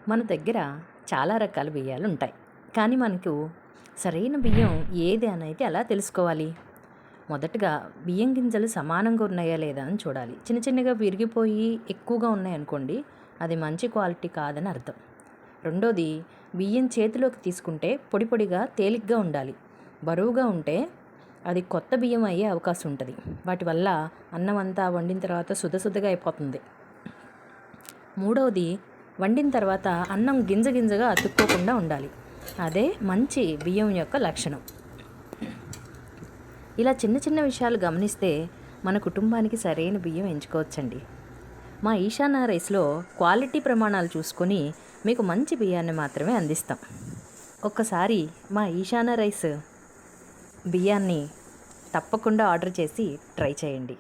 మన దగ్గర చాలా రకాల బియ్యాలు ఉంటాయి. కానీ మనకు సరైన బియ్యం ఏది అని అయితే ఎలా తెలుసుకోవాలి? మొదటగా బియ్యం గింజలు సమానంగా ఉన్నాయా లేదా అని చూడాలి. చిన్న చిన్నగా విరిగిపోయి ఎక్కువగా ఉన్నాయనుకోండి, అది మంచి క్వాలిటీ కాదని అర్థం. రెండోది, బియ్యం చేతిలోకి తీసుకుంటే పొడి పొడిగా తేలిగ్గా ఉండాలి. బరువుగా ఉంటే అది కొత్త బియ్యం అయ్యే అవకాశం ఉంటుంది. వాటి వల్ల అన్నం అంతా వండిన తర్వాత సుద్దసుద్దగా అయిపోతుంది. మూడవది, వండిన తర్వాత అన్నం గింజ గింజగా అతుక్కోకుండా ఉండాలి. అదే మంచి బియ్యం యొక్క లక్షణం. ఇలా చిన్న చిన్న విషయాలు గమనిస్తే మన కుటుంబానికి సరైన బియ్యం ఎంచుకోవచ్చండి. మా ఈశాన్య రైస్లో క్వాలిటీ ప్రమాణాలు చూసుకొని మీకు మంచి బియ్యాన్ని మాత్రమే అందిస్తాం. ఒక్కసారి మా ఈశాన్య రైస్ బియ్యాన్ని తప్పకుండా ఆర్డర్ చేసి ట్రై చేయండి.